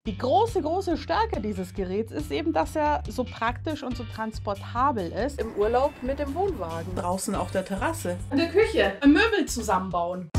Die große Stärke dieses Geräts ist eben, dass er so praktisch und so transportabel ist. Im Urlaub mit dem Wohnwagen. Draußen auf der Terrasse. In der Küche. Möbel zusammenbauen.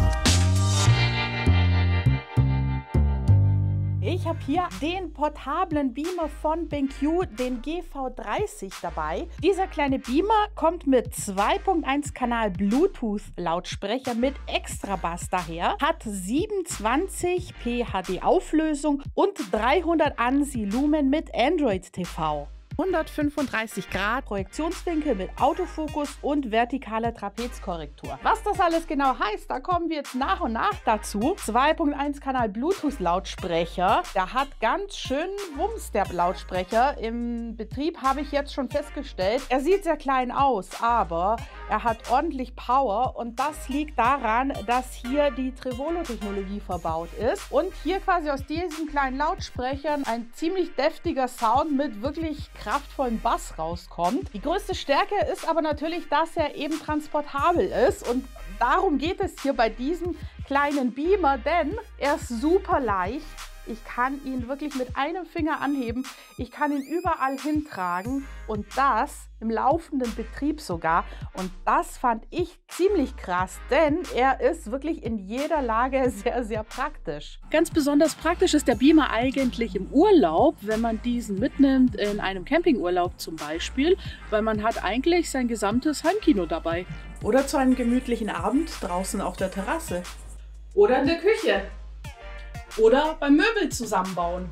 Ich habe hier den portablen Beamer von BenQ, den GV30 dabei. Dieser kleine Beamer kommt mit 2.1 Kanal Bluetooth Lautsprecher mit Extrabass daher, hat 27p HD Auflösung und 300 ANSI Lumen mit Android TV. 135 Grad Projektionswinkel mit Autofokus und vertikaler Trapezkorrektur. Was das alles genau heißt, da kommen wir jetzt nach und nach dazu. 2.1 Kanal Bluetooth Lautsprecher. Der hat ganz schön Wumms, der Lautsprecher. Im Betrieb habe ich jetzt schon festgestellt, er sieht sehr klein aus, aber er hat ordentlich Power und das liegt daran, dass hier die Trevolo-Technologie verbaut ist und hier quasi aus diesen kleinen Lautsprechern ein ziemlich deftiger Sound mit wirklich kraftvollen Bass rauskommt. Die größte Stärke ist aber natürlich, dass er eben transportabel ist und darum geht es hier bei diesem kleinen Beamer, denn er ist super leicht. Ich kann ihn wirklich mit einem Finger anheben. Ich kann ihn überall hintragen und das im laufenden Betrieb sogar. Und das fand ich ziemlich krass, denn er ist wirklich in jeder Lage sehr praktisch. Ganz besonders praktisch ist der Beamer eigentlich im Urlaub, wenn man diesen mitnimmt, in einem Campingurlaub zum Beispiel, weil man hat eigentlich sein gesamtes Heimkino dabei. Oder zu einem gemütlichen Abend draußen auf der Terrasse. Oder in der Küche. Oder beim Möbel zusammenbauen.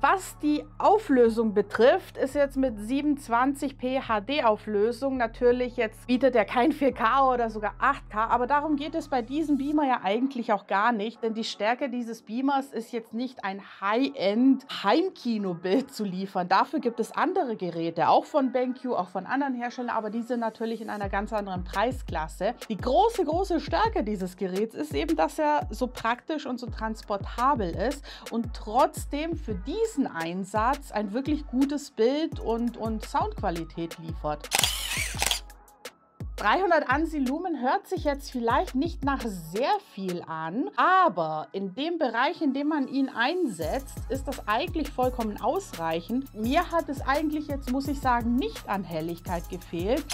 Was die Auflösung betrifft, ist jetzt mit 27p HD-Auflösung natürlich jetzt bietet er kein 4K oder sogar 8K, aber darum geht es bei diesem Beamer ja eigentlich auch gar nicht, denn die Stärke dieses Beamers ist jetzt nicht ein High-End-Heimkino-Bild zu liefern. Dafür gibt es andere Geräte, auch von BenQ, auch von anderen Herstellern, aber die sind natürlich in einer ganz anderen Preisklasse. Die große Stärke dieses Geräts ist eben, dass er so praktisch und so transportabel ist und trotzdem für diesen Einsatz ein wirklich gutes Bild und Soundqualität liefert. 300 ANSI Lumen hört sich jetzt vielleicht nicht nach sehr viel an, aber in dem Bereich, in dem man ihn einsetzt, ist das eigentlich vollkommen ausreichend. Mir hat es eigentlich jetzt, muss ich sagen, nicht an Helligkeit gefehlt.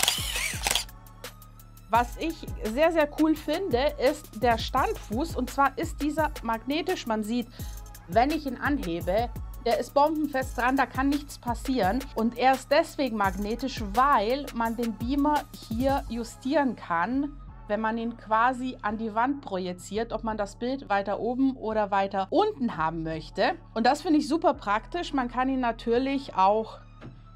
Was ich sehr cool finde, ist der Standfuß und zwar ist dieser magnetisch. Man sieht, wenn ich ihn anhebe, der ist bombenfest dran, da kann nichts passieren. Und er ist deswegen magnetisch, weil man den Beamer hier justieren kann, wenn man ihn quasi an die Wand projiziert, ob man das Bild weiter oben oder weiter unten haben möchte. Und das finde ich super praktisch. Man kann ihn natürlich auch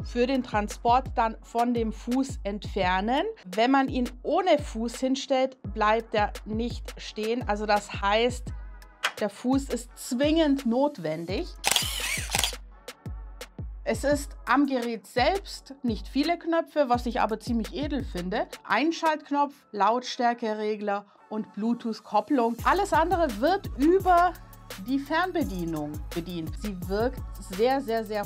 für den Transport dann von dem Fuß entfernen. Wenn man ihn ohne Fuß hinstellt, bleibt er nicht stehen. Also das heißt, der Fuß ist zwingend notwendig. Es ist am Gerät selbst nicht viele Knöpfe, was ich aber ziemlich edel finde. Einschaltknopf, Lautstärkeregler und Bluetooth-Kopplung. Alles andere wird über die Fernbedienung bedient. Sie wirkt sehr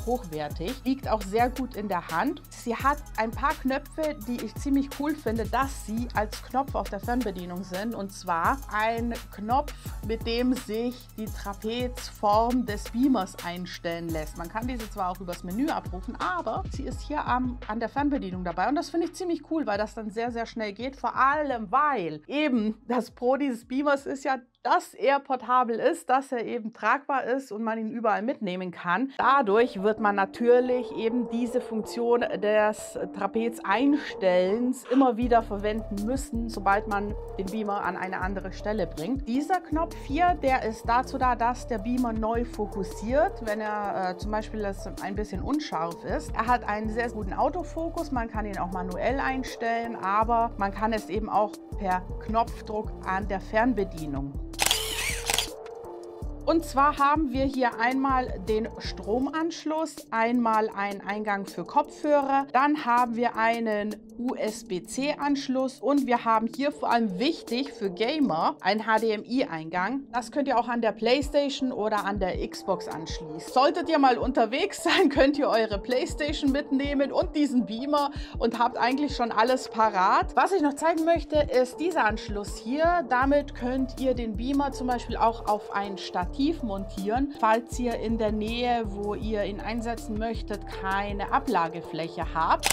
hochwertig, liegt auch sehr gut in der Hand. Sie hat ein paar Knöpfe, die ich ziemlich cool finde, dass sie als Knopf auf der Fernbedienung sind. Und zwar ein Knopf, mit dem sich die Trapezform des Beamers einstellen lässt. Man kann diese zwar auch übers Menü abrufen, aber sie ist hier an der Fernbedienung dabei. Und das finde ich ziemlich cool, weil das dann sehr schnell geht. Vor allem, weil eben das Pro dieses Beamers ist ja, dass er portabel ist, dass er eben tragbar ist und man ihn überall mitnehmen kann. Dadurch wird man natürlich eben diese Funktion des Trapezeinstellens immer wieder verwenden müssen, sobald man den Beamer an eine andere Stelle bringt. Dieser Knopf hier, der ist dazu da, dass der Beamer neu fokussiert, wenn er zum Beispiel ein bisschen unscharf ist. Er hat einen sehr guten Autofokus, man kann ihn auch manuell einstellen, aber man kann es eben auch per Knopfdruck an der Fernbedienung. Und zwar haben wir hier einmal den Stromanschluss, einmal einen Eingang für Kopfhörer, dann haben wir einen USB-C-Anschluss und wir haben hier vor allem wichtig für Gamer einen HDMI-Eingang. Das könnt ihr auch an der PlayStation oder an der Xbox anschließen. Solltet ihr mal unterwegs sein, könnt ihr eure PlayStation mitnehmen und diesen Beamer und habt eigentlich schon alles parat. Was ich noch zeigen möchte, ist dieser Anschluss hier. Damit könnt ihr den Beamer zum Beispiel auch auf ein Stativ montieren, falls ihr in der Nähe, wo ihr ihn einsetzen möchtet, keine Ablagefläche habt.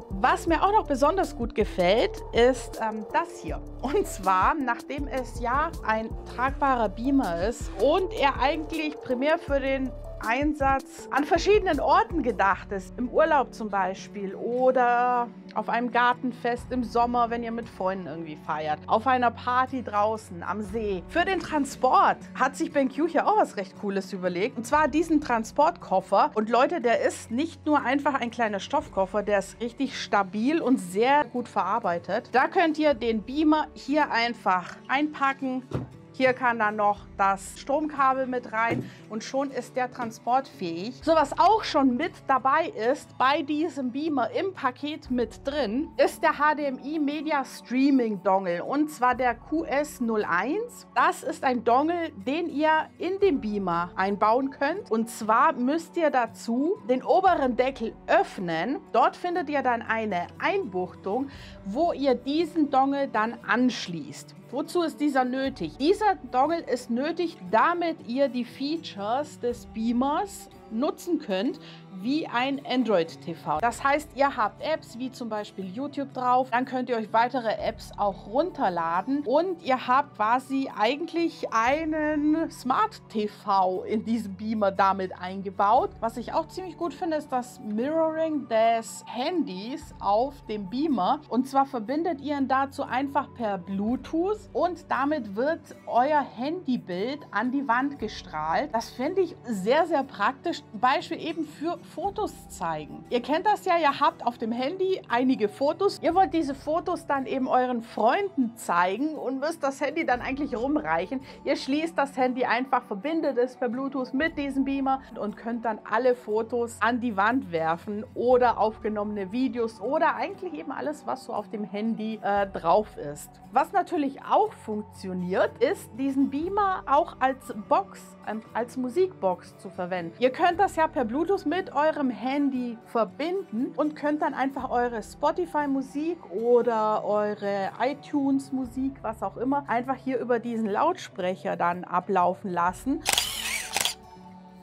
Was mir auch noch besonders gut gefällt, ist das hier. Und zwar, nachdem es ja ein tragbarer Beamer ist und er eigentlich primär für den Einsatz an verschiedenen Orten gedacht ist, im Urlaub zum Beispiel oder auf einem Gartenfest im Sommer, wenn ihr mit Freunden irgendwie feiert, auf einer Party draußen am See. Für den Transport hat sich BenQ hier auch was recht Cooles überlegt, und zwar diesen Transportkoffer. Und Leute, der ist nicht nur einfach ein kleiner Stoffkoffer, der ist richtig stabil und sehr gut verarbeitet. Da könnt ihr den Beamer hier einfach einpacken. Hier kann dann noch das Stromkabel mit rein und schon ist der transportfähig. So, was auch schon mit dabei ist, bei diesem Beamer im Paket mit drin, ist der HDMI Media Streaming Dongle, und zwar der QS01. Das ist ein Dongle, den ihr in den Beamer einbauen könnt, und zwar müsst ihr dazu den oberen Deckel öffnen. Dort findet ihr dann eine Einbuchtung, wo ihr diesen Dongle dann anschließt. Wozu ist dieser nötig? Dieser Dongle ist nötig, damit ihr die Features des Beamers nutzen könnt, wie ein Android TV. Das heißt, ihr habt Apps wie zum Beispiel YouTube drauf, dann könnt ihr euch weitere Apps auch runterladen und ihr habt quasi eigentlich einen Smart TV in diesem Beamer damit eingebaut. Was ich auch ziemlich gut finde, ist das Mirroring des Handys auf dem Beamer, und zwar verbindet ihr ihn dazu einfach per Bluetooth und damit wird euer Handybild an die Wand gestrahlt. Das finde ich sehr, sehr praktisch. Beispiel eben für Fotos zeigen. Ihr kennt das ja, ihr habt auf dem Handy einige Fotos. Ihr wollt diese Fotos dann eben euren Freunden zeigen und müsst das Handy dann eigentlich rumreichen. Ihr schließt das Handy einfach, verbindet es per Bluetooth mit diesem Beamer und könnt dann alle Fotos an die Wand werfen oder aufgenommene Videos oder eigentlich eben alles, was so auf dem Handy drauf ist. Was natürlich auch funktioniert, ist, diesen Beamer auch als Box, als Musikbox zu verwenden. Ihr könnt das ja per Bluetooth mit eurem Handy verbinden und könnt dann einfach eure Spotify-Musik oder eure iTunes-Musik, was auch immer, einfach hier über diesen Lautsprecher dann ablaufen lassen.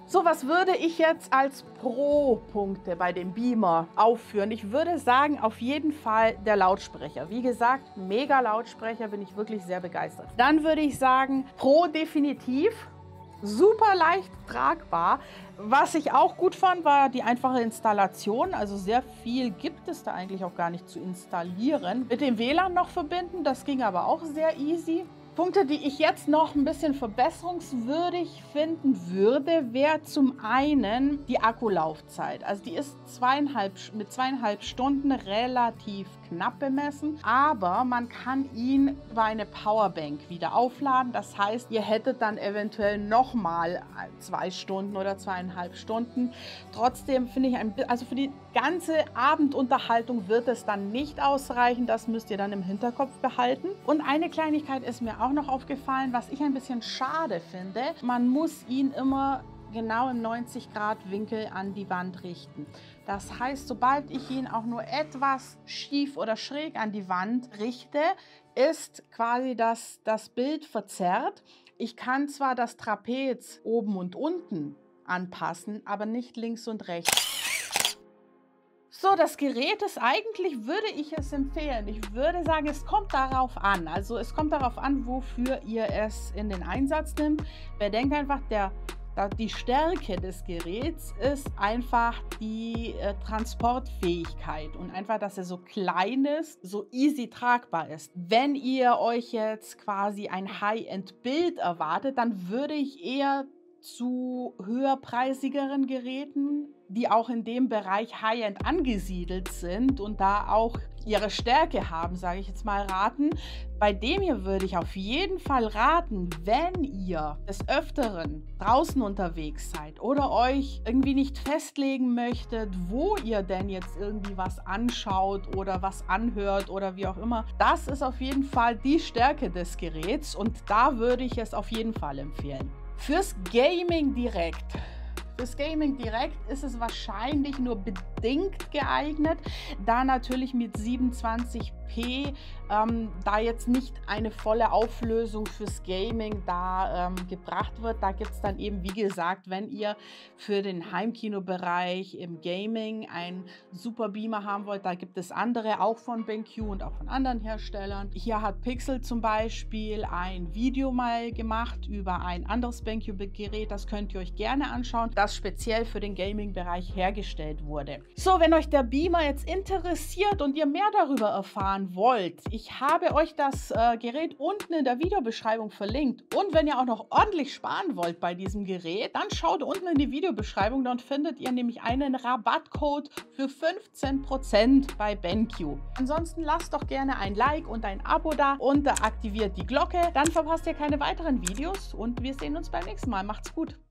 So, was würde ich jetzt als Pro-Punkte bei dem Beamer aufführen? Ich würde sagen, auf jeden Fall der Lautsprecher. Wie gesagt, mega Lautsprecher, bin ich wirklich sehr begeistert. Dann würde ich sagen, Pro definitiv. Super leicht tragbar. Was ich auch gut fand, war die einfache Installation. Also sehr viel gibt es da eigentlich auch gar nicht zu installieren. Mit dem WLAN noch verbinden, das ging aber auch sehr easy. Punkte, die ich jetzt noch ein bisschen verbesserungswürdig finden würde, wäre zum einen die Akkulaufzeit. Also die ist mit 2,5 Stunden relativ knapp bemessen, aber man kann ihn über eine Powerbank wieder aufladen. Das heißt, ihr hättet dann eventuell nochmal 2 Stunden oder 2,5 Stunden. Trotzdem finde ich, also für die ganze Abendunterhaltung wird es dann nicht ausreichen. Das müsst ihr dann im Hinterkopf behalten. Und eine Kleinigkeit ist mir auch noch aufgefallen, was ich ein bisschen schade finde. Man muss ihn immer genau im 90-Grad-Winkel an die Wand richten. Das heißt, sobald ich ihn auch nur etwas schief oder schräg an die Wand richte, ist quasi das Bild verzerrt. Ich kann zwar das Trapez oben und unten anpassen, aber nicht links und rechts. So, das Gerät ist eigentlich, würde ich es empfehlen. Ich würde sagen, es kommt darauf an. Also es kommt darauf an, wofür ihr es in den Einsatz nimmt. Bedenkt einfach, die Stärke des Geräts ist einfach die Transportfähigkeit und einfach, dass er so klein ist, so easy tragbar ist. Wenn ihr euch jetzt quasi ein High-End-Bild erwartet, dann würde ich eher zu höherpreisigeren Geräten, die auch in dem Bereich High-End angesiedelt sind und da auch ihre Stärke haben, sage ich jetzt mal, raten. Bei dem hier würde ich auf jeden Fall raten, wenn ihr des Öfteren draußen unterwegs seid oder euch irgendwie nicht festlegen möchtet, wo ihr denn jetzt irgendwie was anschaut oder was anhört oder wie auch immer. Das ist auf jeden Fall die Stärke des Geräts und da würde ich es auf jeden Fall empfehlen. Fürs Gaming direkt. Fürs Gaming direkt ist es wahrscheinlich nur bedingt geeignet, da natürlich mit 27p da jetzt nicht eine volle Auflösung fürs Gaming da gebracht wird. Da gibt es dann eben, wie gesagt, wenn ihr für den Heimkinobereich im Gaming einen super Beamer haben wollt, da gibt es andere, auch von BenQ und auch von anderen Herstellern. Hier hat Pixel zum Beispiel ein Video mal gemacht über ein anderes BenQ-Gerät, das könnt ihr euch gerne anschauen, das speziell für den Gaming-Bereich hergestellt wurde. So, wenn euch der Beamer jetzt interessiert und ihr mehr darüber erfahren wollt, ich habe euch das Gerät unten in der Videobeschreibung verlinkt. Und wenn ihr auch noch ordentlich sparen wollt bei diesem Gerät, dann schaut unten in die Videobeschreibung, dort findet ihr nämlich einen Rabattcode für 15% bei BenQ. Ansonsten lasst doch gerne ein Like und ein Abo da und aktiviert die Glocke, dann verpasst ihr keine weiteren Videos und wir sehen uns beim nächsten Mal. Macht's gut!